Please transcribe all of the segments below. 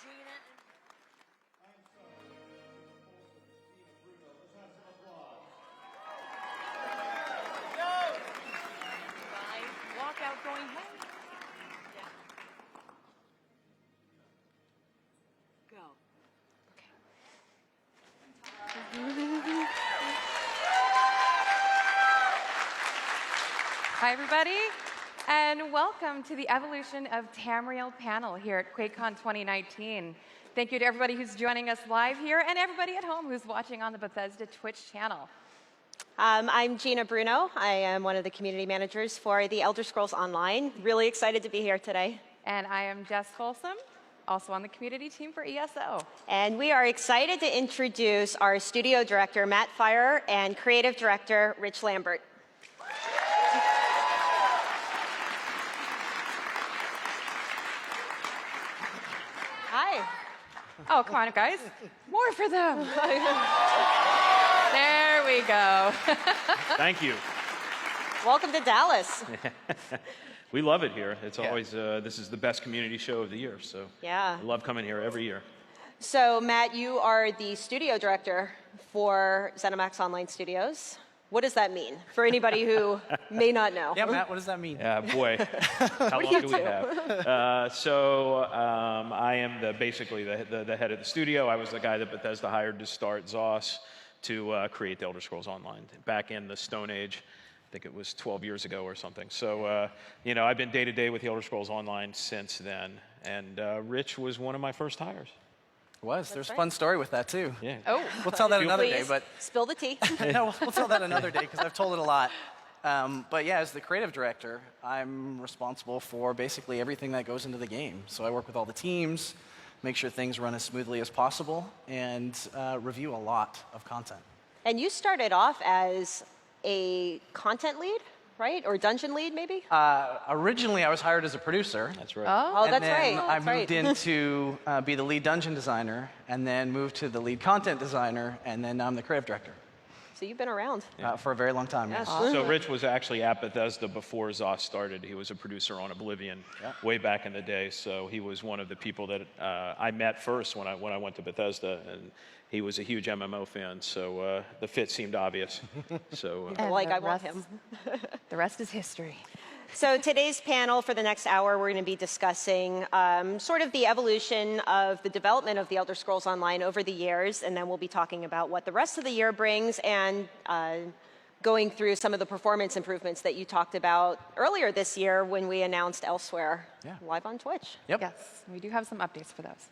Gina. I'm sorry, Gina Bruno. Let's have some applause. Walk out going, hey. Yeah. Go. Hi, everybody, and welcome to the Evolution of Tamriel panel here at QuakeCon 2019. Thank you to everybody who's joining us live here and everybody at home who's watching on the Bethesda Twitch channel. I'm Gina Bruno. I am one of the community managers for the Elder Scrolls Online. Really excited to be here today. And I am Jess Folsom, also on the community team for ESO. And we are excited to introduce our studio director, Matt Fyer, and creative director, Rich Lambert. Hi. Oh, come on, guys. More for them. There we go. Thank you. Welcome to Dallas. We love it here. It's always, this is the best community show of the year, so Yeah. I love coming here every year. So, Matt, you are the studio director for ZeniMax Online Studios. What does that mean for anybody who may not know? Yeah, Matt, what does that mean? Yeah, boy, how long do we have? I am basically the head of the studio. I was the guy that Bethesda hired to start ZOS to create the Elder Scrolls Online back in the Stone Age. I think it was 12 years ago or something. So, I've been day-to-day with the Elder Scrolls Online since then, and Rich was one of my first hires. There's a fun story with that, too. Yeah. Oh, We'll tell that another day, Please, but spill the tea. no, we'll tell that another day because I've told it a lot. But yeah, as the creative director, I'm responsible for basically everything that goes into the game. So I work with all the teams, make sure things run as smoothly as possible, and review a lot of content. And you started off as a content lead, right? Or dungeon lead, maybe? Originally, I was hired as a producer. That's right. Oh, And that's then right. I That's moved right. in to be the lead dungeon designer, and then moved to the lead content designer, and then now I'm the creative director So you've been around. for a very long time. Yes. Yes. So Rich was actually at Bethesda before ZOS started. He was a producer on Oblivion way back in the day. So he was one of the people that I met first when I went to Bethesda, and he was a huge MMO fan. So the fit seemed obvious. So And Like, the I want rest- him. The rest is history. So today's panel for the next hour, we're going to be discussing sort of the evolution of the development of the Elder Scrolls Online over the years, and then we'll be talking about what the rest of the year brings and going through some of the performance improvements that you talked about earlier this year when we announced Elsewhere live on Twitch. Yep. Yes, we do have some updates for those.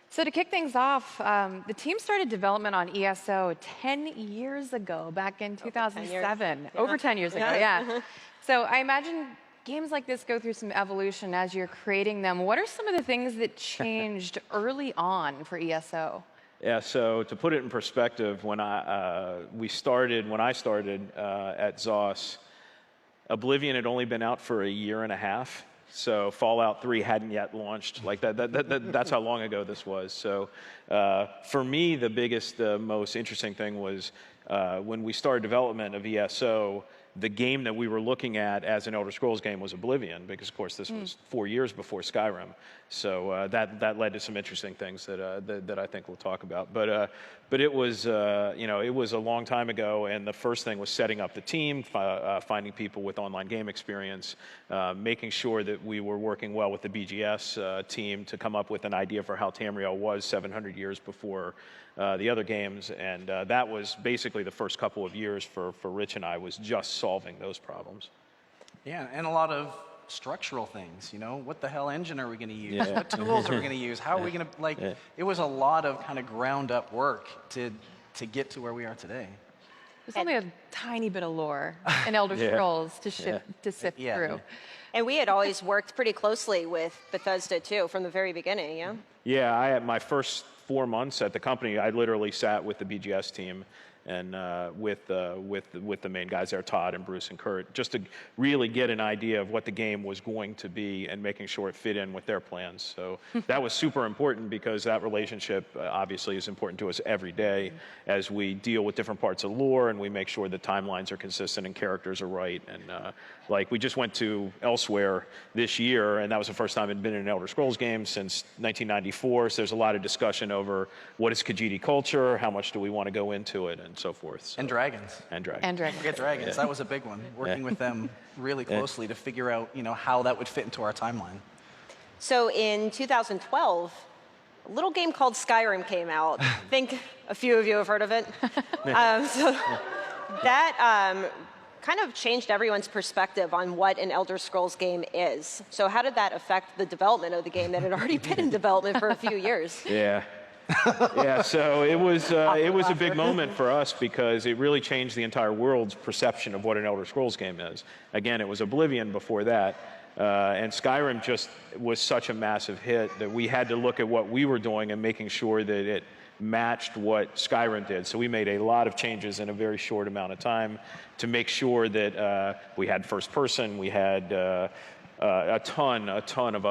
So to kick things off, the team started development on ESO 10 years ago, back in 2007. Over 10 years ago, yeah. So I imagine games like this go through some evolution as you're creating them. What are some of the things that changed early on for ESO? yeah. So to put it in perspective, when I started at ZOS, Oblivion had only been out for a year and a half. So Fallout 3 hadn't yet launched. Like that's how long ago this was. So for me, the biggest, most interesting thing was when we started development of ESO, the game that we were looking at as an Elder Scrolls game was Oblivion, because of course this was 4 years before Skyrim. So that led to some interesting things that I think we'll talk about. But it was it was a long time ago, and the first thing was setting up the team, finding people with online game experience, making sure that we were working well with the BGS team to come up with an idea for how Tamriel was 700 years before the other games, and that was basically the first couple of years for Rich and I, was just solving those problems. Yeah, and a lot of structural things, what the hell engine are we going to use? What tools are we going to use? How are we going to, it was a lot of kind of ground up work to get to where we are today. There's only a tiny bit of lore in Elder Scrolls to sift through. And we had always worked pretty closely with Bethesda, too, from the very beginning, yeah? Yeah, I had my first 4 months at the company, I literally sat with the BGS team and with the main guys there, Todd and Bruce and Kurt, just to really get an idea of what the game was going to be and making sure it fit in with their plans. So that was super important because that relationship obviously is important to us every day as we deal with different parts of lore and we make sure the timelines are consistent and characters are right. And like we just went to Elsewhere this year, and that was the first time I'd been in an Elder Scrolls game since 1994. So there's a lot of discussion over what is Khajiit culture, how much do we want to go into it, and so forth. So, And dragons. And dragons. And Dragons. Forget dragons. That was a big one. Working with them really closely to figure out, how that would fit into our timeline. So in 2012, a little game called Skyrim came out. I think a few of you have heard of it. So that kind of changed everyone's perspective on what an Elder Scrolls game is. So how did that affect the development of the game that had already been in development for a few years? Yeah. Yeah, so it was a big moment for us because it really changed the entire world's perception of what an Elder Scrolls game is. Again, it was Oblivion before that, and Skyrim just was such a massive hit that we had to look at what we were doing and making sure that it matched what Skyrim did. So we made a lot of changes in a very short amount of time to make sure that we had first person, we had a ton of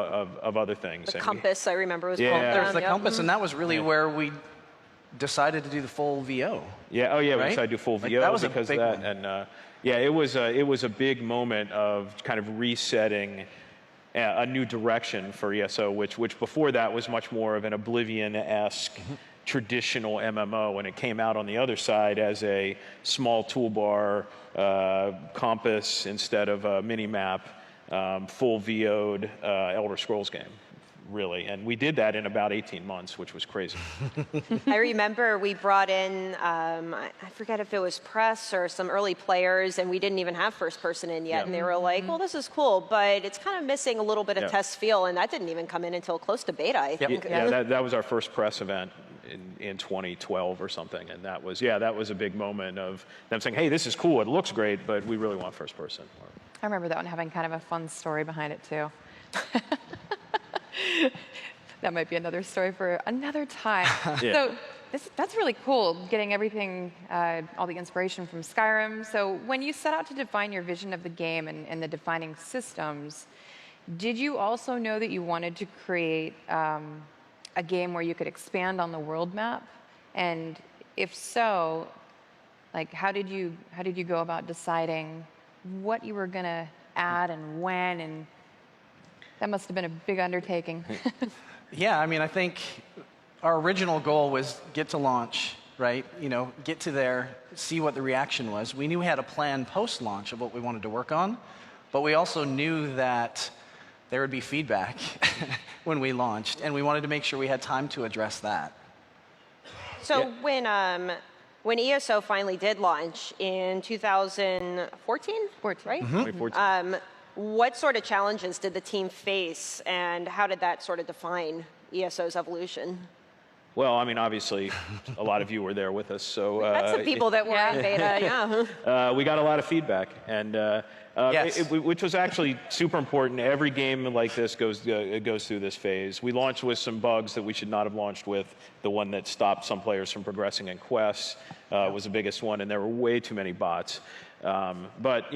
other things. The Compass, I remember, was Yeah. called. There's the Yep. compass, and that was really where we decided to do the full VO. Yeah. Oh, yeah. We Right? decided to do full Like, VO that was a because big of that, one. and yeah, it was a big moment of kind of resetting a new direction for ESO, which before that was much more of an Oblivion-esque traditional MMO, and it came out on the other side as a small toolbar compass instead of a mini map, full VO'd Elder Scrolls game. Really, and we did that in about 18 months, which was crazy. I remember we brought in, I forget if it was press or some early players, and we didn't even have first person in yet. Yeah. And they were like, well, this is cool, but it's kind of missing a little bit of Yeah. test feel. And that didn't even come in until close to beta, I think. Yeah, that was our first press event in 2012 or something, and that was a big moment of them saying, hey, this is cool, it looks great, but we really want first person. I remember that one having kind of a fun story behind it too. That might be another story for another time. Yeah. So that's really cool, getting everything, all the inspiration from Skyrim. So when you set out to define your vision of the game and the defining systems, did you also know that you wanted to create a game where you could expand on the world map? And if so, like how did you go about deciding what you were going to add and when? And that must have been a big undertaking. Yeah, I mean, I think our original goal was get to launch, right? Get to there, see what the reaction was. We knew we had a plan post-launch of what we wanted to work on, but we also knew that there would be feedback when we launched, and we wanted to make sure we had time to address that. So when ESO finally did launch in 2014, 14. right? 2014. What sort of challenges did the team face, and how did that sort of define ESO's evolution? Well, I mean, obviously, a lot of you were there with us, so That's the people that were in beta, yeah. we got a lot of feedback, and Yes. which was actually super important. Every game like this goes through this phase. We launched with some bugs that we should not have launched with. The one that stopped some players from progressing in quests was the biggest one, and there were way too many bots. But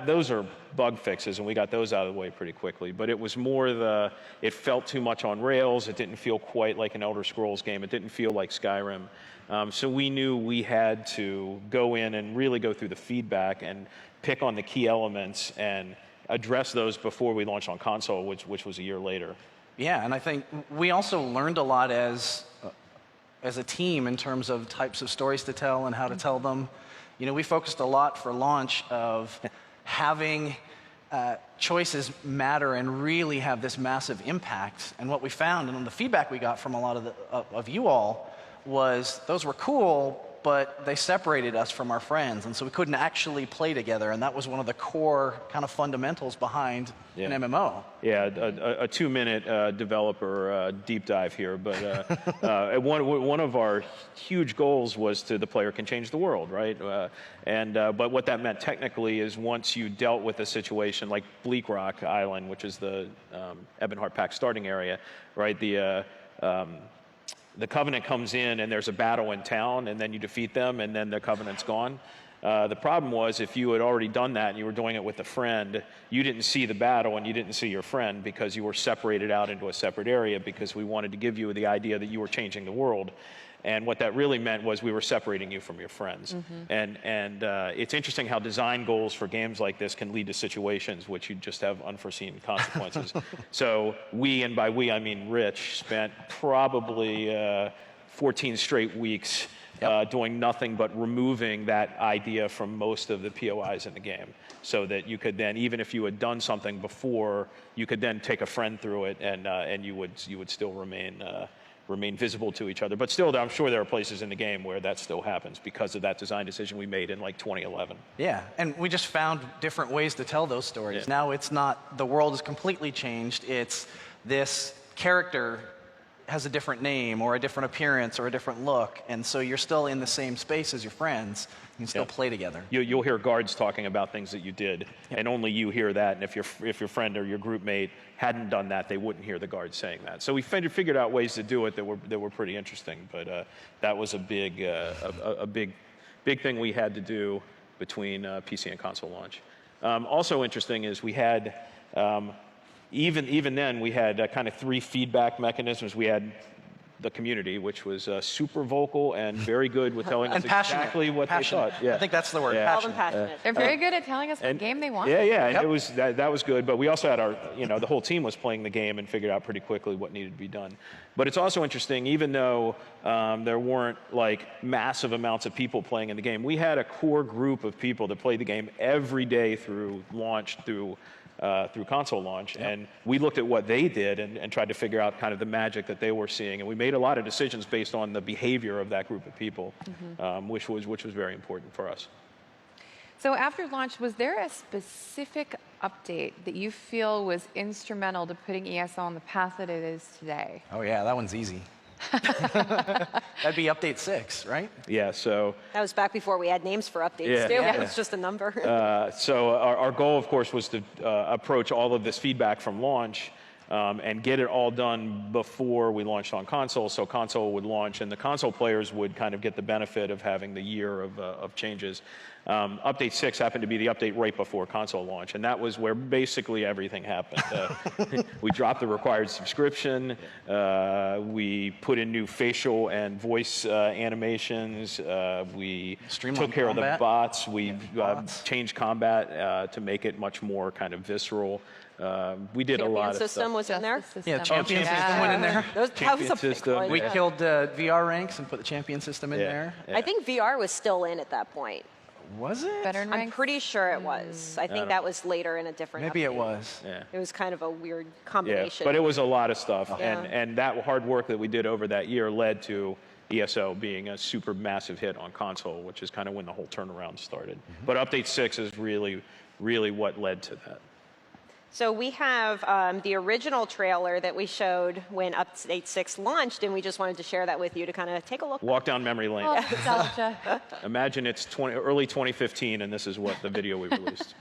those are bug fixes, and we got those out of the way pretty quickly. But it was more it felt too much on rails. It didn't feel quite like an Elder Scrolls game. It didn't feel like Skyrim. So we knew we had to go in and really go through the feedback and pick on the key elements and address those before we launched on console, which was a year later. Yeah, and I think we also learned a lot as a team in terms of types of stories to tell and how to tell them. We focused a lot for launch of having choices matter and really have this massive impact. And what we found, and the feedback we got from a lot of you all, was those were cool, but they separated us from our friends, and so we couldn't actually play together. And that was one of the core kind of fundamentals behind an MMO. Yeah, a 2-minute developer deep dive here, but one of our huge goals was the player can change the world, right? But what that meant technically is once you dealt with a situation like Bleak Rock Island, which is the Ebonheart Pack starting area, right? the Covenant comes in and there's a battle in town, and then you defeat them, and then the Covenant's gone. The problem was if you had already done that and you were doing it with a friend, you didn't see the battle and you didn't see your friend because you were separated out into a separate area because we wanted to give you the idea that you were changing the world. And what that really meant was we were separating you from your friends. And it's interesting how design goals for games like this can lead to situations which you just have unforeseen consequences. So we, and by we I mean Rich, spent probably 14 straight weeks doing nothing but removing that idea from most of the POIs in the game, so that you could then, even if you had done something before, you could then take a friend through it, and you would still remain visible to each other. But still, I'm sure there are places in the game where that still happens because of that design decision we made in like 2011. Yeah, and we just found different ways to tell those stories. Now it's not the world is completely changed. It's this character has a different name or a different appearance or a different look, and so you're still in the same space as your friends. You can still play together. You'll hear guards talking about things that you did, and only you hear that. And if your friend or your group mate hadn't done that, they wouldn't hear the guards saying that. So we figured out ways to do it that were pretty interesting. But that was a big thing we had to do between PC and console launch. Also interesting is we had. Even then, we had kind of 3 feedback mechanisms. We had the community, which was super vocal and very good with telling us exactly what they thought. I think that's the word. Yeah. Passionate. They're very good at telling us what game they want. Yeah, and it was that was good. But we also had our, the whole team was playing the game and figured out pretty quickly what needed to be done. But it's also interesting, even though there weren't like massive amounts of people playing in the game, we had a core group of people that played the game every day through launch, through console launch, and we looked at what they did and tried to figure out kind of the magic that they were seeing, and we made a lot of decisions based on the behavior of that group of people, which was very important for us. So after launch, was there a specific update that you feel was instrumental to putting ESO on the path that it is today? Oh yeah, that one's easy. That'd be update 6, right? Yeah, so... That was back before we had names for updates, too. It was just a number. So our goal, of course, was to approach all of this feedback from launch and get it all done before we launched on console, so console would launch, and the console players would kind of get the benefit of having the year of changes. Update 6 happened to be the update right before console launch, and that was where basically everything happened. We dropped the required subscription, we put in new facial and voice animations, we took care of the bots, we changed combat to make it much more kind of visceral. We did a lot of system stuff. was in there? Yeah, champion system went in there. That was a big one. We killed VR ranks and put the champion system in there. I think VR was still in at that point. Was it? Veteran I'm ranks? pretty sure it was. I think that was later in a different Maybe it update. was. Yeah. It was kind of a weird Yeah, combination. but it was a lot of stuff, Yeah. and that hard work that we did over that year led to ESO being a super massive hit on console, which is kind of when the whole turnaround started. But Update 6 is really what led to that. So we have the original trailer that we showed when Update 6 launched, and we just wanted to share that with you to kind of take a look. Walk down memory lane. Oh, nostalgia. Imagine it's early 2015, and this is what the video we released.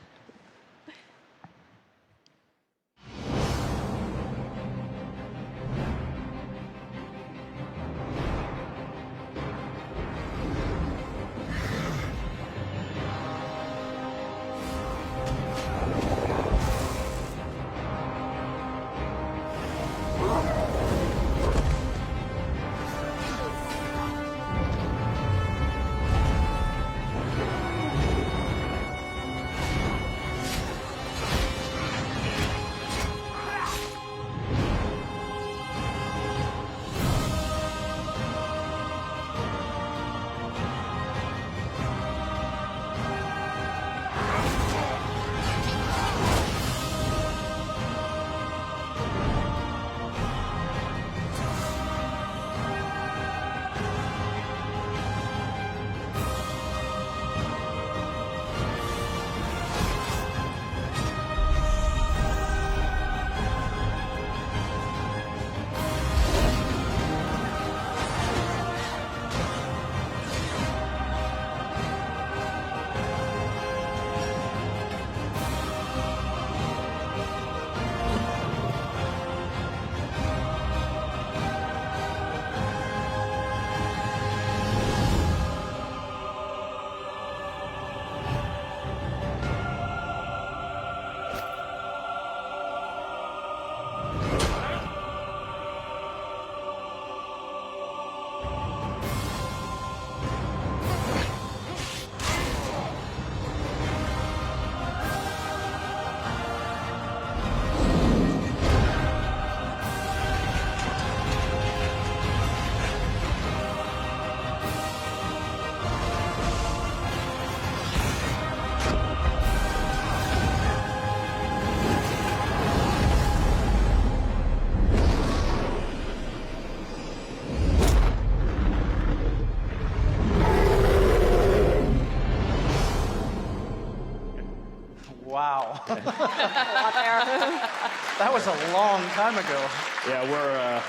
That was a long time ago. Yeah,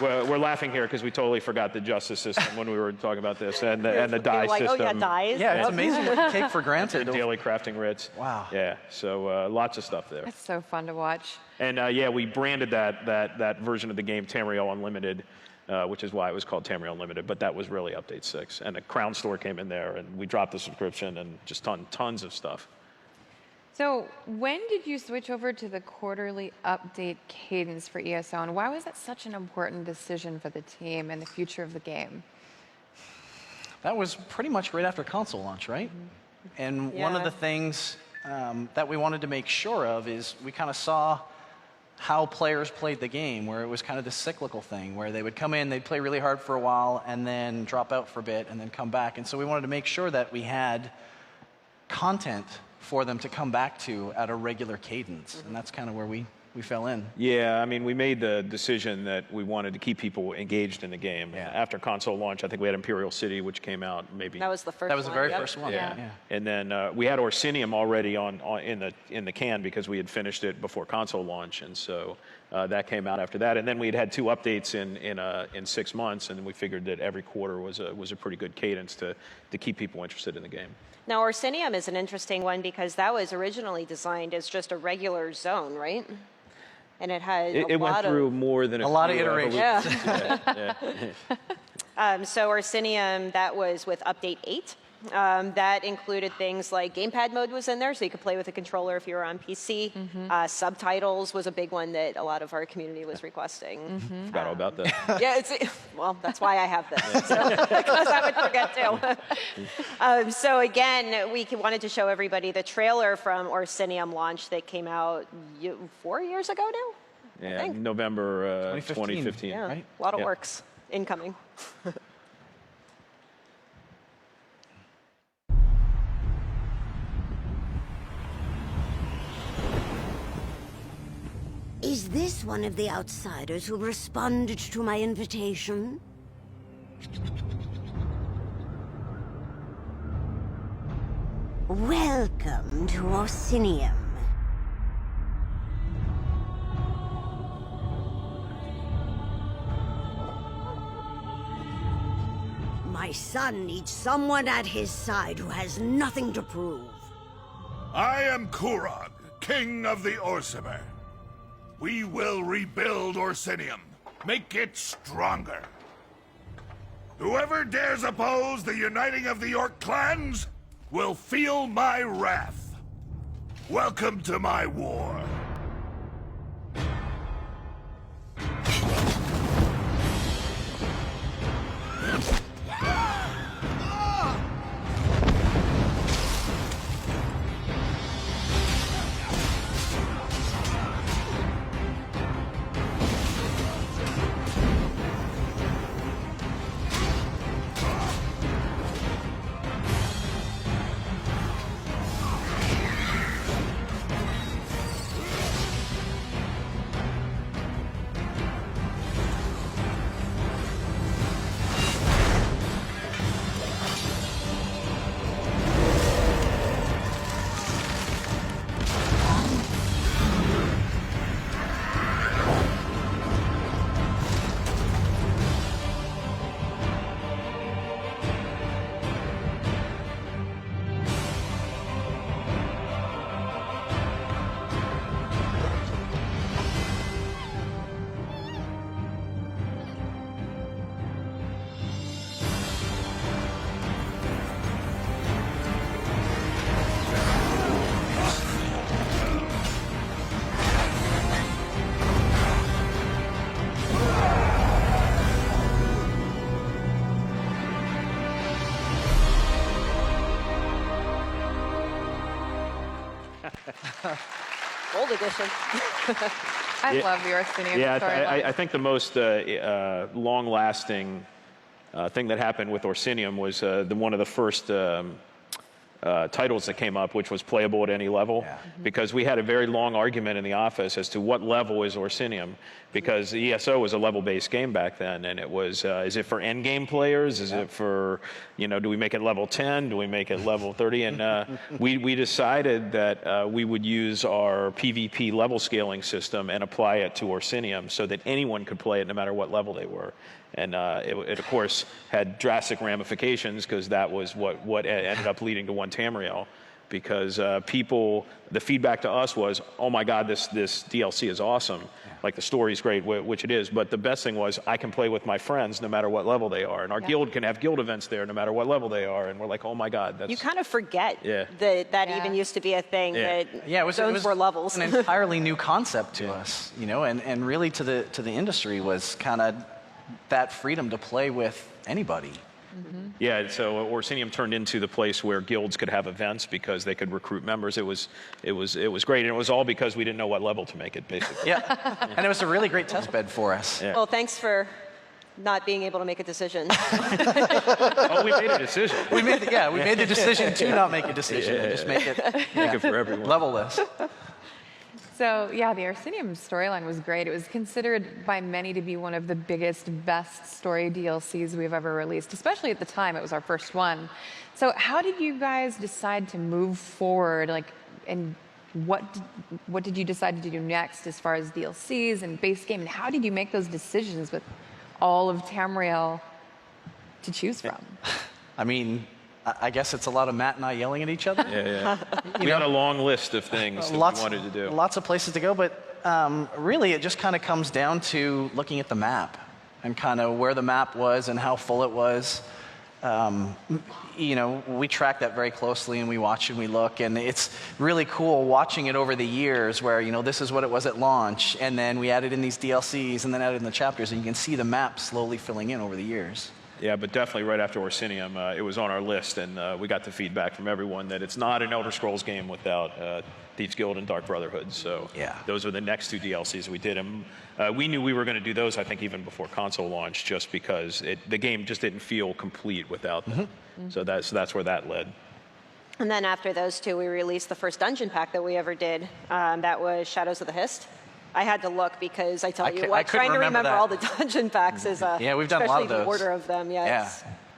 we're laughing here because we totally forgot the justice system when we were talking about this, and the die like, system. oh yeah, dies. Yeah, it's amazing what you take for The granted. daily crafting writs. Wow. Yeah, so lots of stuff there. It's so fun to watch. And yeah, we branded that version of the game Tamriel Unlimited, which is why it was called Tamriel Unlimited, but that was really Update 6. And the Crown Store came in there, and we dropped the subscription, and just tons of stuff. So when did you switch over to the quarterly update cadence for ESO, and why was that such an important decision for the team and the future of the game? That was pretty much right after console launch, right? And one of the things that we wanted to make sure of is we kind of saw how players played the game, where it was kind of this cyclical thing, where they would come in, they'd play really hard for a while, and then drop out for a bit, and then come back. And so we wanted to make sure that we had content for them to come back to at a regular cadence. And that's kind of where we fell in. Yeah, I mean, we made the decision that we wanted to keep people engaged in the game. Yeah. After console launch, I think we had Imperial City, which came out maybe. That was the first one. That was the very Yep. first one. Yeah. Yeah. And then we had Orsinium already in the can because we had finished it before console launch, and so that came out after that. And then we had 2 updates in 6 months, and we figured that every quarter was a pretty good cadence to keep people interested in the game. Now, Orsinium is an interesting one because that was originally designed as just a regular zone, right? And it had It went through more than A lot of few iterations. evolutions. Yeah. So Orsinium, that was with Update 8. That included things like gamepad mode was in there, so you could play with a controller if you were on PC. Subtitles was a big one that a lot of our community was requesting. Forgot all about that. Yeah, well, that's why I have this, so, because I would forget too. So again, we wanted to show everybody the trailer from Orsinium launch that came out 4 years ago now. Yeah, think. November 2015. 2015. Yeah, Right? a lot of Yeah. works incoming. Is this one of the outsiders who responded to my invitation? Welcome to Orsinium. My son needs someone at his side who has nothing to prove. I am Kurog, king of the Orsimer. We will rebuild Orsinium, make it stronger. Whoever dares oppose the uniting of the Orc clans will feel my wrath. Welcome to my war. Gold edition. I love the Orsinium Yeah, storyline. I think the most long-lasting thing that happened with Orsinium was one of the first titles that came up, which was playable at any level, because we had a very long argument in the office as to what level is Orsinium, because the ESO was a level-based game back then, and it was, is it for endgame players? Is it for, do we make it level 10? Do we make it level 30? And we decided that we would use our PvP level scaling system and apply it to Orsinium so that anyone could play it no matter what level they were. And it, of course, had drastic ramifications because that was what ended up leading to One Tamriel. Because the feedback to us was, oh my God, this DLC is awesome. Like the story's great, which it is. But the best thing was I can play with my friends no matter what level they are. And our guild can have guild events there no matter what level they are. And we're like, oh my God. That's... You kind of forget that even used to be a thing, that zones were levels. An entirely new concept to us, and really to the industry was kind of that freedom to play with anybody. Yeah, so Orsinium turned into the place where guilds could have events because they could recruit members. It was great, and it was all because we didn't know what level to make it, basically. And it was a really great test bed for us. Yeah. Well, thanks for not being able to make a decision. Oh, we made a decision. We made the decision to not make a decision and just make it for everyone. level-less. So yeah, the Orsinium storyline was great. It was considered by many to be one of the biggest, best story DLCs we've ever released, especially at the time. It was our first one. So how did you guys decide to move forward? And what did you decide to do next as far as DLCs and base game? And how did you make those decisions with all of Tamriel to choose from? I mean, I guess it's a lot of Matt and I yelling at each other. We had a long list of things that we wanted to do. Lots of places to go, but really it just kind of comes down to looking at the map and kind of where the map was and how full it was. We track that very closely and we watch and we look, and it's really cool watching it over the years where, this is what it was at launch, and then we added in these DLCs and then added in the chapters, and you can see the map slowly filling in over the years. Yeah, but definitely right after Orsinium, it was on our list, and we got the feedback from everyone that it's not an Elder Scrolls game without Thieves Guild and Dark Brotherhood. So those were the next two DLCs we did, and we knew we were going to do those, I think, even before console launch, just because the game just didn't feel complete without them. So that's where that led. And then after those two, we released the first dungeon pack that we ever did. That was Shadows of the Hist. I had to look because I tell you what, trying to remember all the dungeon packs is we've done a lot of those. Especially the order of them.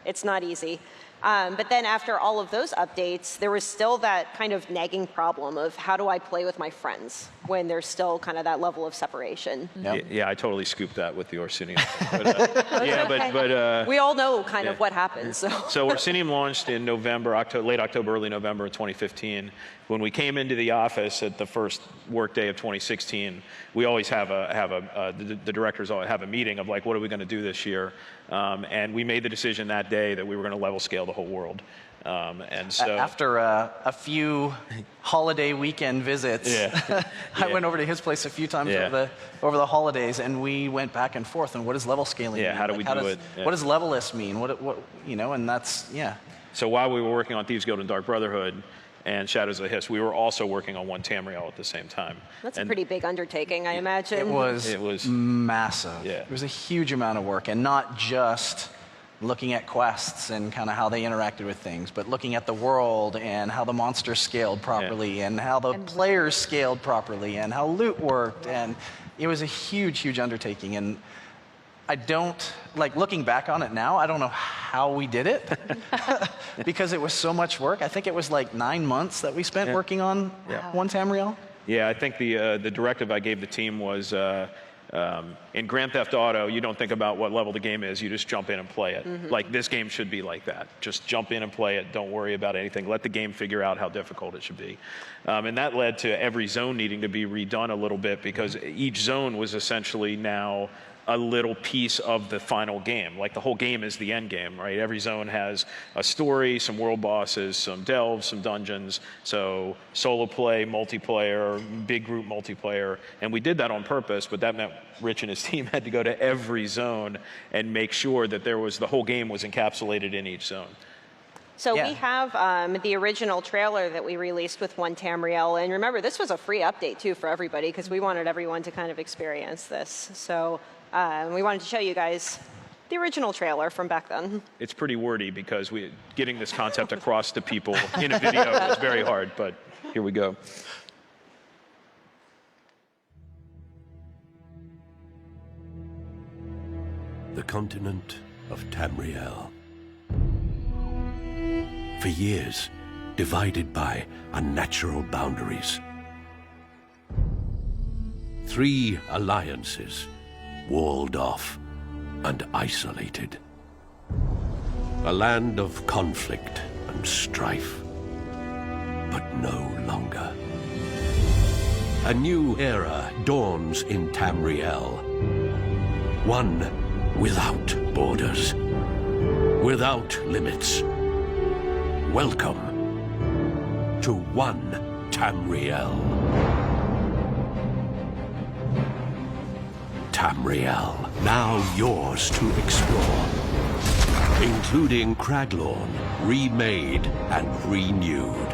It's not easy. But then after all of those updates, there was still that kind of nagging problem of how do I play with my friends when there's still kind of that level of separation. Yeah, I totally scooped that with the Orsinium. But we all know kind of what happens. So Orsinium launched in November, late October, early November of 2015. When we came into the office at the first workday of 2016, we always the directors always have a meeting of like, what are we going to do this year? And we made the decision that day that we were going to level scale the whole world. And so after a few holiday weekend visits, I went over to his place a few times over the holidays, and we went back and forth. And what does level scaling mean? How do we do it? What does levelless mean? And that's So while we were working on Thieves Guild and Dark Brotherhood and Shadows of the Hist, we were also working on One Tamriel at the same time. That's a pretty big undertaking, I imagine. It was massive. It was a huge amount of work, and not just looking at quests and kind of how they interacted with things, but looking at the world and how the monsters scaled properly and how the players scaled properly and how loot worked. And it was a huge, huge undertaking. And I don't, looking back on it now, I don't know how we did it because it was so much work. I think it was 9 months that we spent working on One Tamriel. Yeah, I think the directive I gave the team was in Grand Theft Auto, you don't think about what level the game is, you just jump in and play it. This game should be like that. Just jump in and play it, don't worry about anything. Let the game figure out how difficult it should be. And that led to every zone needing to be redone a little bit because each zone was essentially now a little piece of the final game. The whole game is the end game, right? Every zone has a story, some world bosses, some delves, some dungeons. So solo play, multiplayer, big group multiplayer. And we did that on purpose, but that meant Rich and his team had to go to every zone and make sure that the whole game was encapsulated in each zone. So we have the original trailer that we released with One Tamriel. And remember, this was a free update, too, for everybody, because we wanted everyone to kind of experience this. So we wanted to show you guys The original trailer from back then. It's pretty wordy because getting this concept across to people in a video is very hard, but here we go. The continent of Tamriel. For years, divided by unnatural boundaries. 3 alliances, walled off and isolated. A land of conflict and strife, but no longer. A new era dawns in Tamriel. One without borders, without limits. Welcome to One Tamriel. Tamriel, now yours to explore, including Craglorn, remade and renewed.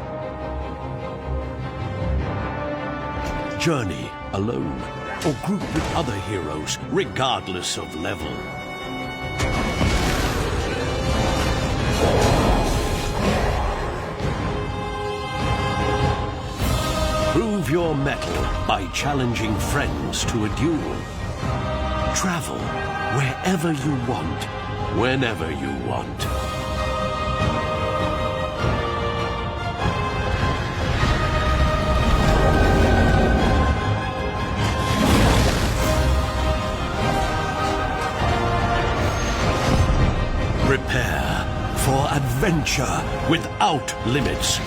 Journey alone, or group with other heroes, regardless of level. Prove your mettle by challenging friends to a duel. Travel wherever you want, whenever you want. Prepare for adventure without limits.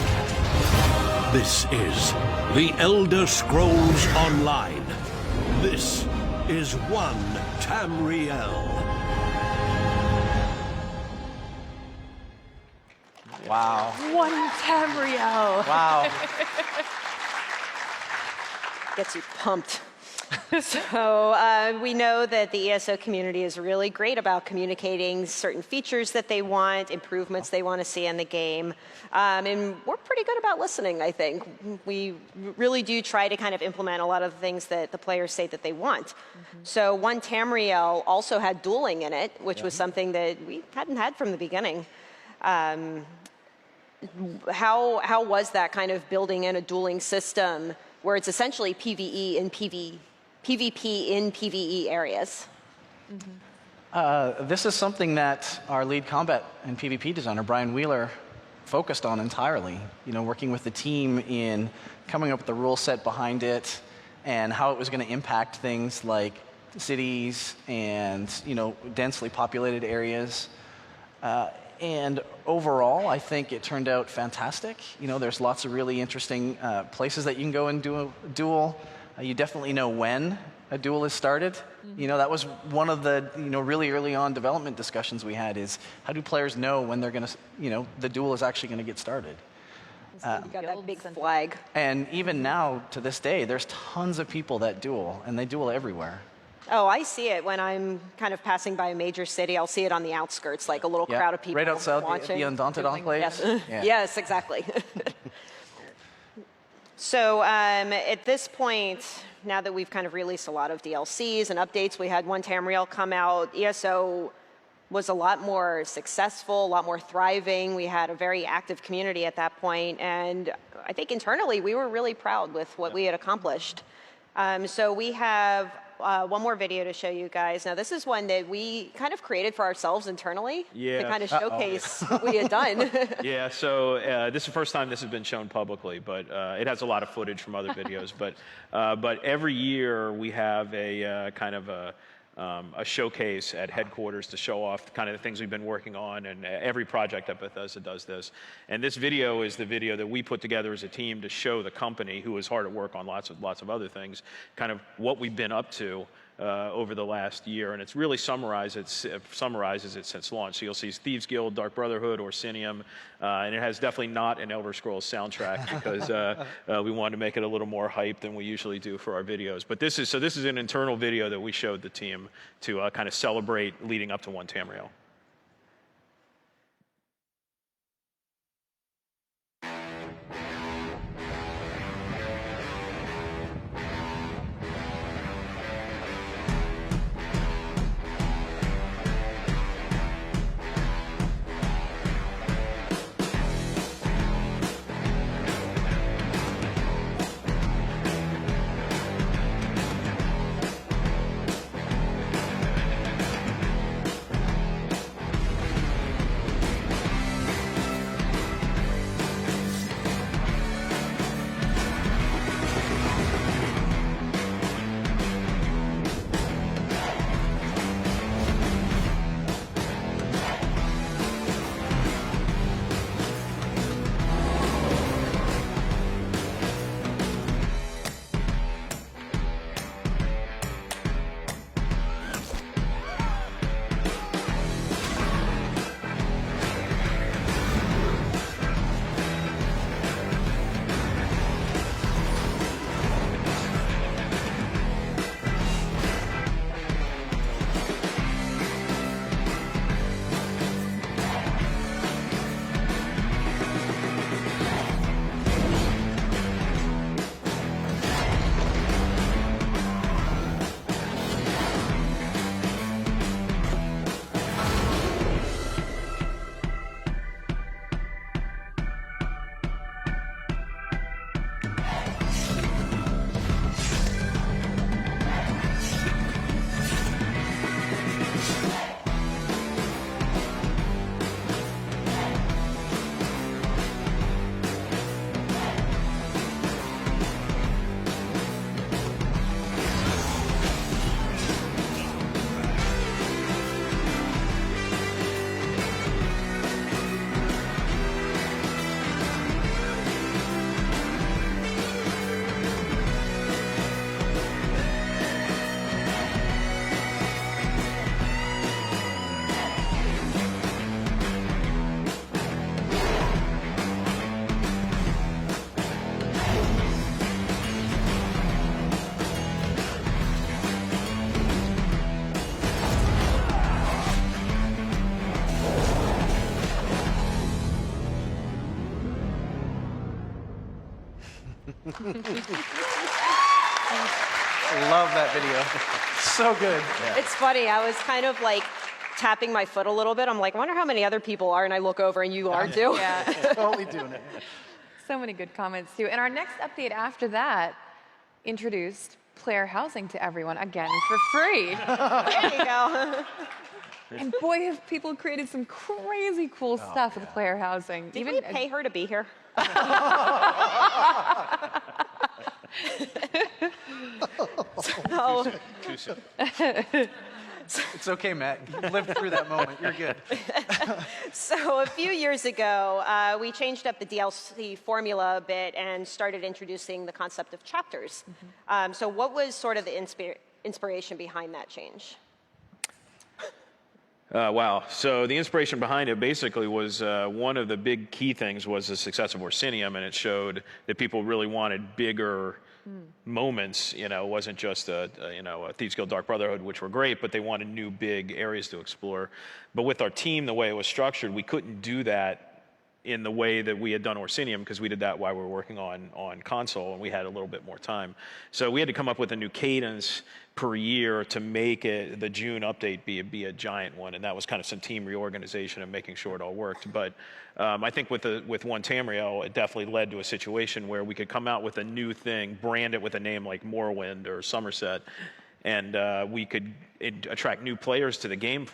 This is The Elder Scrolls Online. This is One Tamriel. Wow. One Tamriel. Wow. Gets you pumped. So we know that the ESO community is really great about communicating certain features that they want, improvements they want to see in the game. And we're pretty good about listening, I think. We really do try to kind of implement a lot of the things that the players say that they want. So One Tamriel also had dueling in it, which was something that we hadn't had from the beginning. How was that kind of building in a dueling system where it's essentially PvE and PvP in PvE areas? This is something that our lead combat and PvP designer, Brian Wheeler, focused on entirely. You know, working with the team in coming up with the rule set behind it and how it was going to impact things like cities and, you know, densely populated areas. And overall, I think it turned out fantastic. You know, there's lots of really interesting places that you can go and do a duel. You definitely know when a duel is started. You know, that was one of the, you know, really early on development discussions we had is how do players know when they're going to, you know, the duel is actually going to get started. You got that big flag. And even now, to this day, there's tons of people that duel, and they duel everywhere. Oh, I see it when I'm kind of passing by a major city. I'll see it on the outskirts, like a little crowd of people right outside watching. the Undaunted Enclave. Yes, Yeah. yes, exactly. So at this point, now that we've kind of released a lot of DLCs and updates, we had One Tamriel come out. ESO was a lot more successful, a lot more thriving. We had a very active community at that point, and I think internally we were really proud with what we had accomplished. So we have one more video to show you guys. Now, this is one that we kind of created for ourselves internally to kind of showcase what we had done. Yeah, so this is the first time this has been shown publicly, but it has a lot of footage from other videos. But every year we have a kind of a showcase at headquarters to show off kind of the things we've been working on, and every project at Bethesda does this. And this video is the video that we put together as a team to show the company, who is hard at work on lots of other things, kind of what we've been up to over the last year. And it's really summarizes it since launch. So you'll see Thieves Guild, Dark Brotherhood, Orsinium, and it has definitely not an Elder Scrolls soundtrack because we wanted to make it a little more hype than we usually do for our videos. But this is an internal video that we showed the team to kind of celebrate leading up to One Tamriel. Love that video. So good. It's funny. I was kind of like tapping my foot a little bit. I'm like, I wonder how many other people are, and I look over and you are too. Yeah. Totally doing it. So many good comments too. And our next update after that introduced player housing to everyone again for free. There you go. And boy, have people created some crazy cool stuff with player housing. Did we pay her to be here? So, It's okay, Matt. You lived through that moment. You're good. so a few years ago, we changed up the DLC formula a bit and started introducing the concept of chapters. So what was sort of the inspiration behind that change? Wow. So the inspiration behind it basically was one of the big key things was the success of Orsinium, and it showed that people really wanted bigger moments. You know, it wasn't just a Thieves Guild Dark Brotherhood, which were great, but they wanted new big areas to explore. But with our team, the way it was structured, we couldn't do that in the way that we had done Orsinium, because we did that while we were working on console, and we had a little bit more time. So we had to come up with a new cadence per year to make it, the June update be a giant one, and that was kind of some team reorganization and making sure it all worked. But I think with One Tamriel, it definitely led to a situation where we could come out with a new thing, brand it with a name like Morrowind or Somerset, and we could attract new players to the game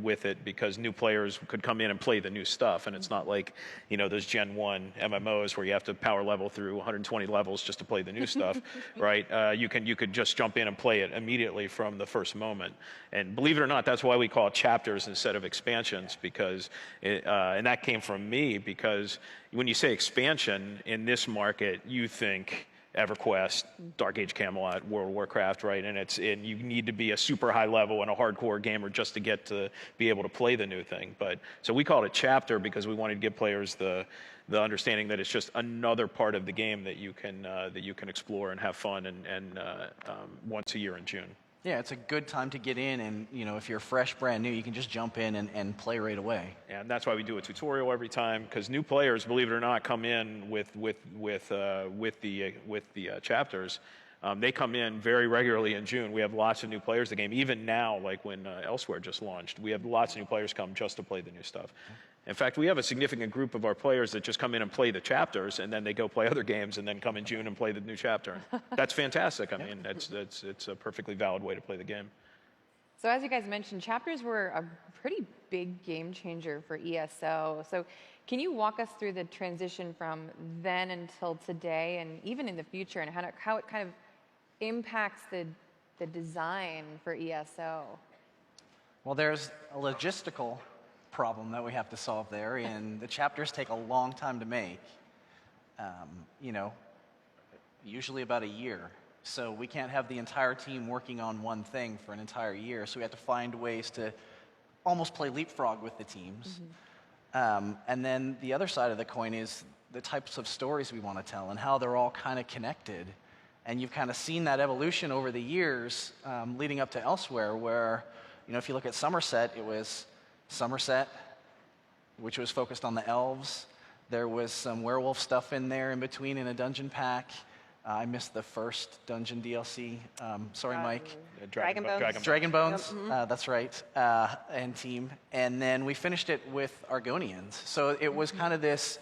with it, because new players could come in and play the new stuff. And it's not like, those Gen 1 MMOs where you have to power level through 120 levels just to play the new stuff, right? You could just jump in and play it immediately from the first moment. And believe it or not, that's why we call it chapters instead of expansions, because and that came from me, because when you say expansion in this market, you think EverQuest, Dark Age Camelot, World of Warcraft, right? And you need to be a super high level and a hardcore gamer just to get to be able to play the new thing. But so we call it chapter because we wanted to give players the understanding that it's just another part of the game that you can explore and have fun and once a year in June. Yeah, it's a good time to get in, and if you're fresh, brand new, you can just jump in and play right away. Yeah, and that's why we do a tutorial every time, because new players, believe it or not, come in with the chapters. They come in very regularly in June. We have lots of new players to the game. Even now, like when Elsewhere just launched, we have lots of new players come just to play the new stuff. In fact, we have a significant group of our players that just come in and play the chapters, and then they go play other games, and then come in June and play the new chapter. That's fantastic. I mean, it's a perfectly valid way to play the game. So as you guys mentioned, chapters were a pretty big game changer for ESO. So can you walk us through the transition from then until today, and even in the future, and how it kind of impacts the design for ESO? Well, there's a logistical problem that we have to solve there, and the chapters take a long time to make. Usually about a year. So we can't have the entire team working on one thing for an entire year. So we have to find ways to almost play leapfrog with the teams. And then the other side of the coin is the types of stories we want to tell and how they're all kind of connected. And you've kind of seen that evolution over the years leading up to Elsewhere, where, if you look at Somerset, it was Somerset, which was focused on the elves. There was some werewolf stuff in there in between in a dungeon pack. I missed the first dungeon DLC. Sorry, Mike. Dragon Bones. Dragon Bones, that's right, and team. And then we finished it with Argonians. So it was kind of this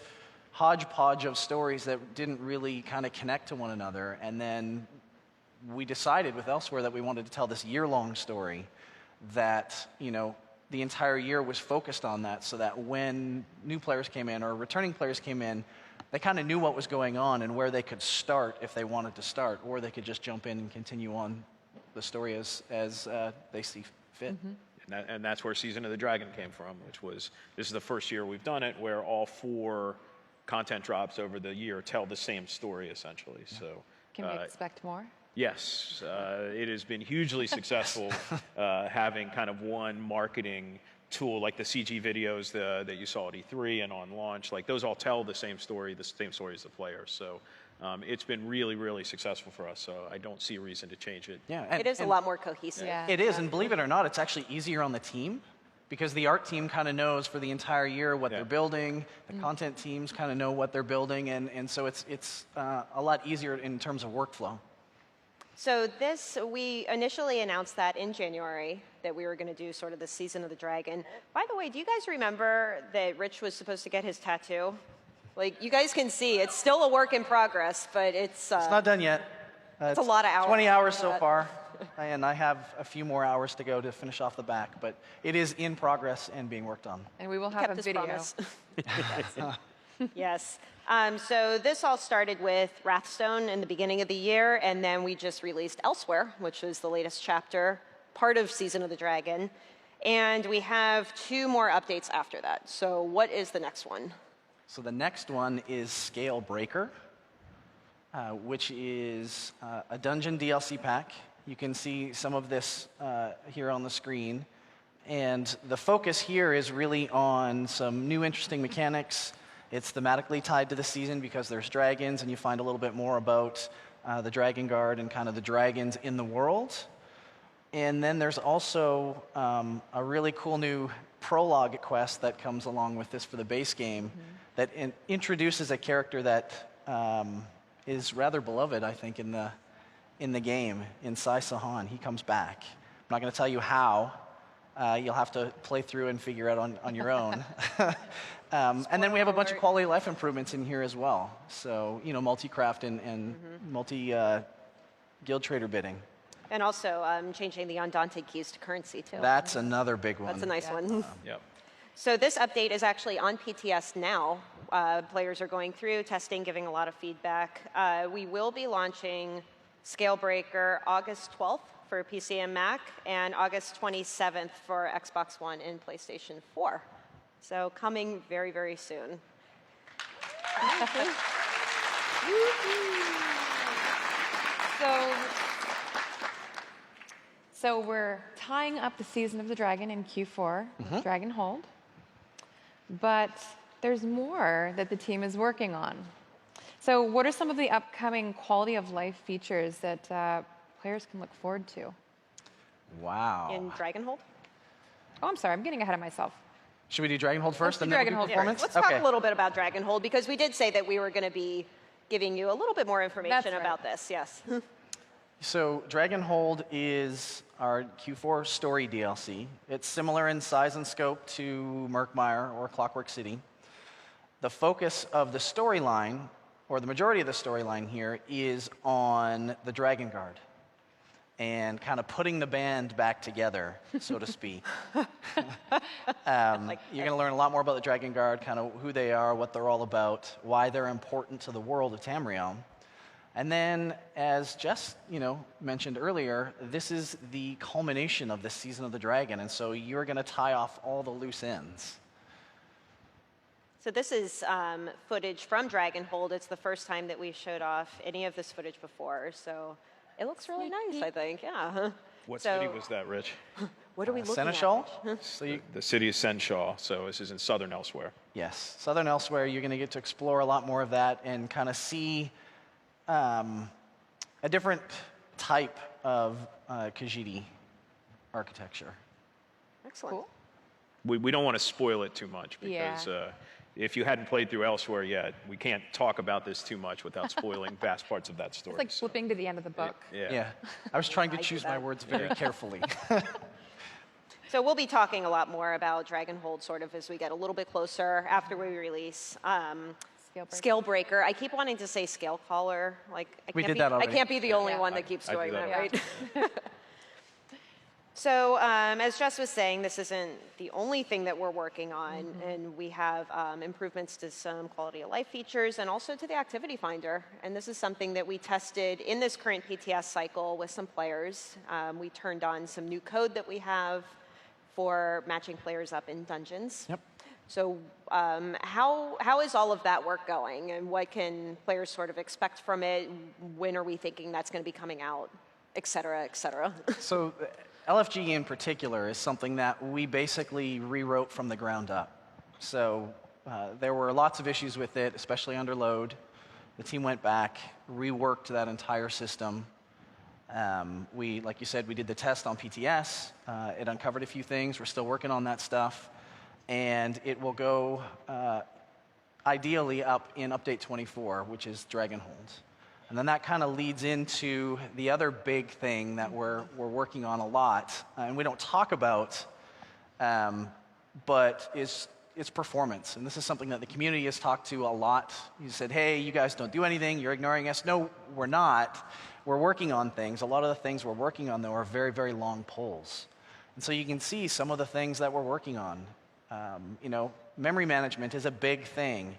hodgepodge of stories that didn't really kind of connect to one another. And then we decided with Elsewhere that we wanted to tell this year-long story that, the entire year was focused on that, so that when new players came in or returning players came in, they kind of knew what was going on and where they could start if they wanted to start, or they could just jump in and continue on the story as they see fit. And that's where Season of the Dragon came from, this is the first year we've done it, where all 4 content drops over the year tell the same story, essentially. So Can we expect more? Yes, it has been hugely successful having kind of one marketing tool, like the CG videos that you saw at E3 and on launch. Like, those all tell the same story as the players. So it's been really, really successful for us. So I don't see a reason to change it. Yeah, it is a lot more cohesive. Yeah. It is, and believe it or not, it's actually easier on the team because the art team kind of knows for the entire year what they're building. The content teams kind of know what they're building, and so it's a lot easier in terms of workflow. So we initially announced that in January, that we were going to do sort of the Season of the Dragon. By the way, do you guys remember that Rich was supposed to get his tattoo? Like, you guys can see, it's still a work in progress, but it's not done yet. It's a lot of hours. 20 hours so far, and I have a few more hours to go to finish off the back, but it is in progress and being worked on. And we will have Kept a his video. promise. Yes. So this all started with Wrathstone in the beginning of the year, and then we just released Elsewhere, which is the latest chapter, part of Season of the Dragon. And we have 2 more updates after that. So what is the next one? So the next one is Scale Breaker, which is a dungeon DLC pack. You can see some of this here on the screen. And the focus here is really on some new interesting mechanics. It's thematically tied to the season because there's dragons, and you find a little bit more about the Dragon Guard and kind of the dragons in the world. And then there's also a really cool new prologue quest that comes along with this for the base game that introduces a character that is rather beloved, I think, in the game, in Sai Sahan. He comes back. I'm not going to tell you how. You'll have to play through and figure out on your own. And then we have a bunch of quality of life improvements in here as well. So, multi-craft and multi-guild trader bidding. And also changing the Undaunted keys to currency, too. That's another big one. That's a nice one. Yep. So this update is actually on PTS now. Players are going through, testing, giving a lot of feedback. We will be launching Scalebreaker August 12th for PC and Mac, and August 27th for Xbox One and PlayStation 4. So coming very, very soon. So we're tying up the Season of the Dragon in Q4, Dragon Hold. But there's more that the team is working on. So what are some of the upcoming quality of life features that players can look forward to? Wow. In Dragonhold? Oh, I'm sorry, I'm getting ahead of myself. Should we do Dragonhold first? Let's do and then Dragonhold performance? Let's talk a little bit about Dragonhold, because we did say that we were going to be giving you a little bit more information about this. Yes. So Dragonhold is our Q4 story DLC. It's similar in size and scope to Murkmire or Clockwork City. The focus of the storyline, or the majority of the storyline here, is on the Dragon Guard and kind of putting the band back together, so to speak. You're going to learn a lot more about the Dragon Guard, kind of who they are, what they're all about, why they're important to the world of Tamriel. And then, as Jess, mentioned earlier, this is the culmination of the Season of the Dragon, and so you're going to tie off all the loose ends. So this is footage from Dragonhold. It's the first time that we showed off any of this footage before, so it looks really nice, I think. Yeah. What city was that, Rich? What are we looking Seneschal? at? The city is Seneschal, so this is in southern Elsewhere. Yes, southern Elsewhere. You're going to get to explore a lot more of that and kind of see a different type of Khajiit architecture. Excellent. Cool. We don't want to spoil it too much because if you hadn't played through Elsewhere yet, we can't talk about this too much without spoiling vast parts of that story. It's like flipping to the end of the book. Yeah. I was trying to choose my words very carefully. So we'll be talking a lot more about Dragonhold sort of as we get a little bit closer after we release Scalebreaker. I keep wanting to say Scalecaller. Like We did that already. I can't be the only one that keeps I do doing that, that. right? So as Jess was saying, this isn't the only thing that we're working on, and we have improvements to some quality of life features and also to the activity finder. And this is something that we tested in this current PTS cycle with some players. We turned on some new code that we have for matching players up in dungeons. Yep. So how is all of that work going, and what can players sort of expect from it? When are we thinking that's going to be coming out, et cetera, et cetera? So LFG in particular is something that we basically rewrote from the ground up. So there were lots of issues with it, especially under load. The team went back, reworked that entire system, Like you said, we did the test on PTS. It uncovered a few things. We're still working on that stuff. And it will go ideally up in Update 24, which is Dragonhold. And then that kind of leads into the other big thing that we're working on a lot, and we don't talk about, but is performance. And this is something that the community has talked to a lot. You said, hey, you guys don't do anything, you're ignoring us. No, we're not. We're working on things. A lot of the things we're working on, though, are very, very long polls. And so you can see some of the things that we're working on. Memory management is a big thing.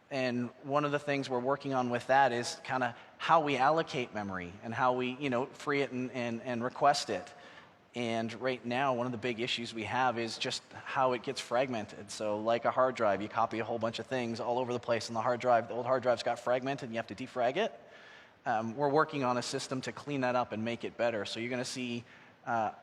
And one of the things we're working on with that is kind of how we allocate memory and how we, free it and request it. And right now, one of the big issues we have is just how it gets fragmented. So like a hard drive, you copy a whole bunch of things all over the place on the hard drive. The old hard drive's got fragmented and you have to defrag it. We're working on a system to clean that up and make it better. So you're going to see a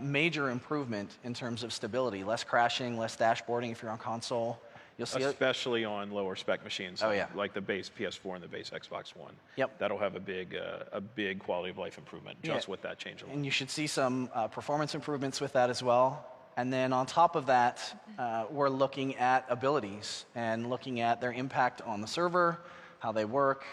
major improvement in terms of stability. Less crashing, less dashboarding if you're on console. You'll see especially on lower spec machines, oh, yeah. like the base PS4 and the base Xbox One. Yep. That'll have a big quality of life improvement just with that change alone. And you should see some performance improvements with that as well. And then on top of that, we're looking at abilities and looking at their impact on the server, how they work,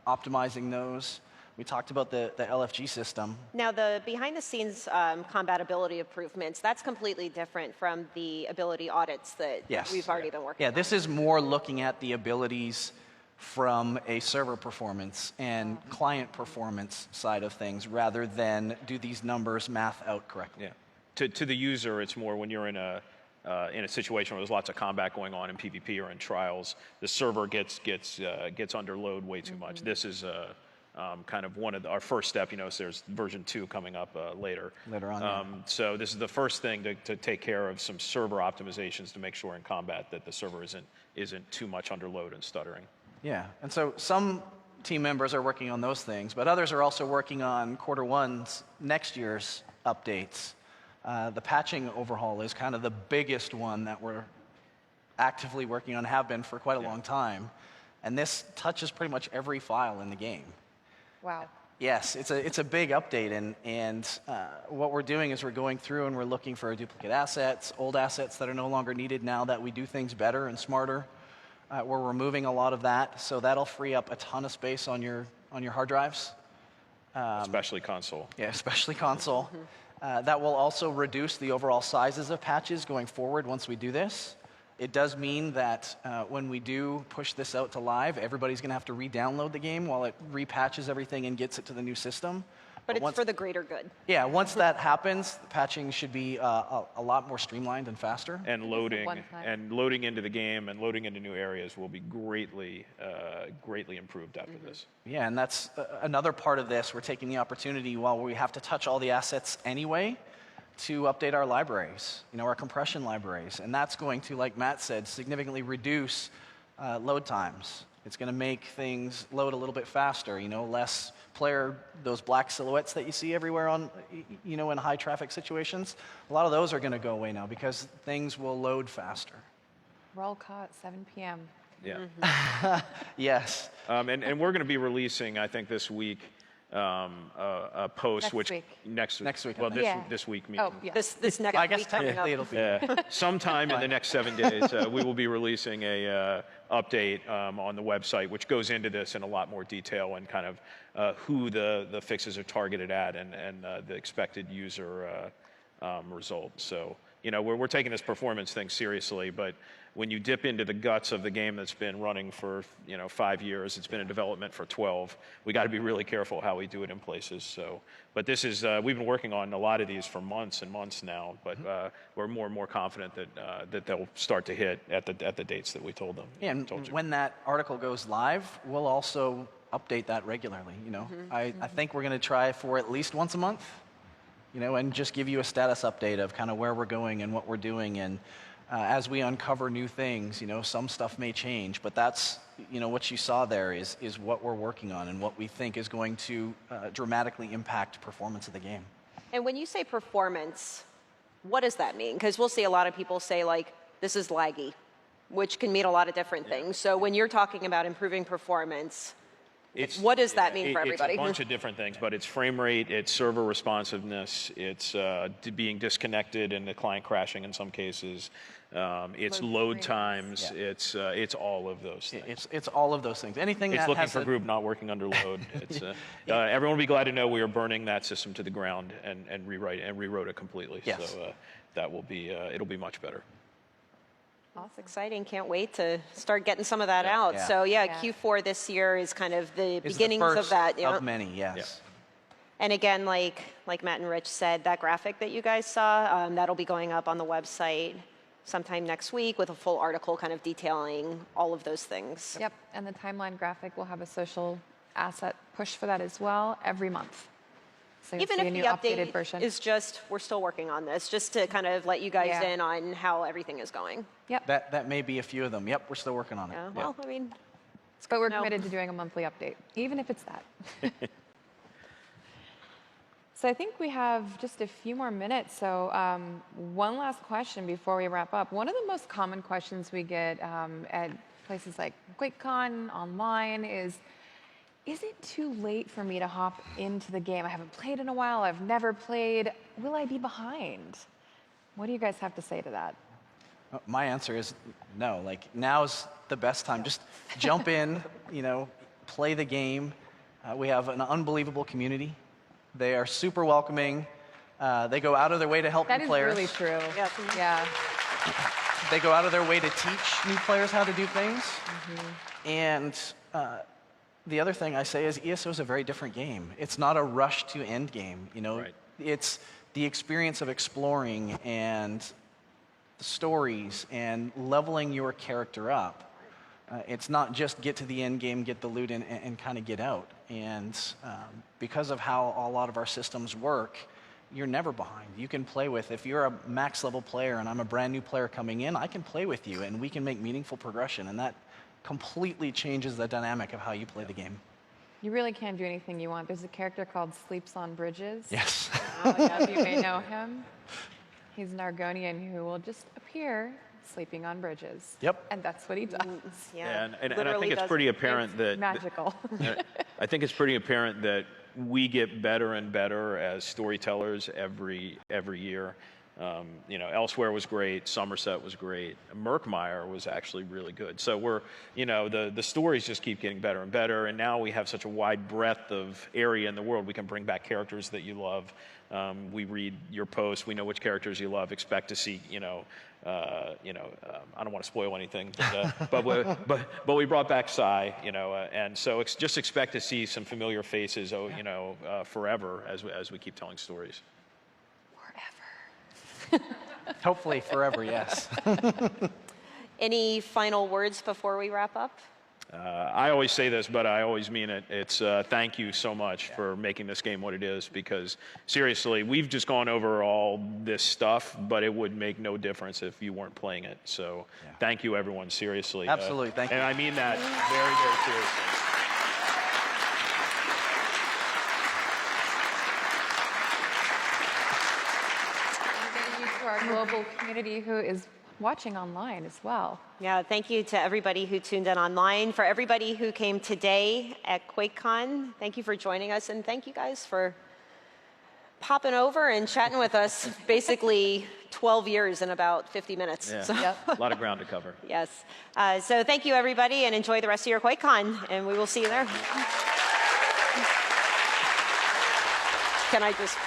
optimizing those. We talked about the LFG system. Now, the behind-the-scenes compatibility improvements, that's completely different from the ability audits that we've already been working on. Yeah, this is more looking at the abilities from a server performance and client performance side of things rather than do these numbers math out correctly. Yeah. To the user, it's more when you're in a situation where there's lots of combat going on in PvP or in trials, the server gets under load way too much. This is kind of one of our first step. So there's version 2 coming up later. Later on. So this is the first thing to take care of some server optimizations to make sure in combat that the server isn't too much under load and stuttering. Yeah, and so some team members are working on those things, but others are also working on Q1's next year's updates. The patching overhaul is kind of the biggest one that we're actively working on, have been for quite a long time. And this touches pretty much every file in the game. Wow. Yes, it's a big update, and what we're doing is we're going through and we're looking for duplicate assets, old assets that are no longer needed now that we do things better and smarter. We're removing a lot of that, so that'll free up a ton of space on your hard drives. Especially console. Yeah, especially console. That will also reduce the overall sizes of patches going forward once we do this. It does mean that when we do push this out to live, everybody's going to have to re-download the game while it repatches everything and gets it to the new system. But it's for the greater good. Yeah, once that happens, the patching should be a lot more streamlined and faster. And loading into the game and loading into new areas will be greatly improved after this. Yeah, and that's another part of this. We're taking the opportunity while we have to touch all the assets anyway to update our libraries, our compression libraries. And that's going to, like Matt said, significantly reduce load times. It's going to make things load a little bit faster, less player, those black silhouettes that you see everywhere on, in high traffic situations. A lot of those are going to go away now because things will load faster. We're all caught at 7 p.m. Yeah. Yes. And we're going to be releasing, I think, this week, a post next week. Well, this week. Oh, yeah. This next I guess week coming technically up. it'll be. Sometime in the next 7 days, we will be releasing a update on the website, which goes into this in a lot more detail and kind of who the fixes are targeted at and the expected user results. So, we're taking this performance thing seriously, but when you dip into the guts of the game that's been running for 5 years, it's been in development for 12. We got to be really careful how we do it in places. So, but this is we've been working on a lot of these for months and months now. But we're more and more confident that they'll start to hit at the dates that we told them. Yeah, and when that article goes live, we'll also update that regularly. I think we're going to try for at least once a month. And just give you a status update of kind of where we're going and what we're doing. And as we uncover new things, some stuff may change, but that's, what you saw there is what we're working on and what we think is going to dramatically impact performance of the game. And when you say performance, what does that mean? Because we'll see a lot of people say, like, this is laggy, which can mean a lot of different things. So when you're talking about improving performance, What does that mean for everybody? It's a bunch of different things, but it's frame rate, it's server responsiveness, it's being disconnected and the client crashing in some cases. It's load times. Yeah. It's all of those things. It's all of those things. Anything It's that looking has for group not working under load. It's everyone will be glad to know we are burning that system to the ground and rewrote it completely. Yes. So that will be it'll be much better. That's exciting. Can't wait to start getting some of that out. Yeah. So Q4 this year is kind of the It's beginnings the first of that. of many, yes. Yeah. And again, like Matt and Rich said, that graphic that you guys saw, that'll be going up on the website sometime next week with a full article kind of detailing all of those things. Yep, and the timeline graphic will have a social asset push for that as well every month. So you'll Even see a if new the updated update version. is just, we're still working on this, just to kind of let you guys Yeah. in on how everything is going. Yep, That may be a few of them. Yep, we're still working on it. Yeah, Yep. well, I mean, but we're No. committed to doing a monthly update, even if it's that. So I think we have just a few more minutes. So one last question before we wrap up. One of the most common questions we get at places like QuakeCon online is it too late for me to hop into the game? I haven't played in a while. I've never played. Will I be behind? What do you guys have to say to that? My answer is no. Like, now's the best time. Just jump in, play the game. We have an unbelievable community. They are super welcoming. They go out of their way to help That new is players. really true. Yeah. Yeah. They go out of their way to teach new players how to do things. And the other thing I say is ESO is a very different game. It's not a rush to end game. Right. It's the experience of exploring and the stories and leveling your character up. It's not just get to the end game, get the loot, and kind of get out. And because of how a lot of our systems work, you're never behind. You can play with, if you're a max level player and I'm a brand new player coming in, I can play with you and we can make meaningful progression. And that completely changes the dynamic of how you play the game. You really can do anything you want. There's a character called Sleeps on Bridges. Yes. Some of you may know him. He's an Argonian who will just appear sleeping on bridges. Yep. And that's what he does. Yeah. And I Literally think it's does- pretty apparent that Magical. I think it's pretty apparent that we get better and better as storytellers every year. Elsewhere was great. Somerset was great. Merkmeyer was actually really good. So we're, the stories just keep getting better and better. And now we have such a wide breadth of area in the world. We can bring back characters that you love. We read your posts. We know which characters you love. Expect to see, I don't want to spoil anything, but we brought back Sai, and so just expect to see some familiar faces, forever as we keep telling stories. Hopefully forever, yes. Any final words before we wrap up? I always say this, but I always mean it. It's thank you so much for making this game what it is, because seriously, we've just gone over all this stuff, but it would make no difference if you weren't playing it. So thank you, everyone, seriously. Absolutely, thank you. And I mean that very, very seriously. Thank you to our global community who is watching online as well. Yeah, thank you to everybody who tuned in online. For everybody who came today at QuakeCon, thank you for joining us, and thank you guys for popping over and chatting with us basically 12 years in about 50 minutes. Yeah. So, A lot of ground to cover. yes. So thank you, everybody, and enjoy the rest of your QuakeCon, and we will see you there. Can I just...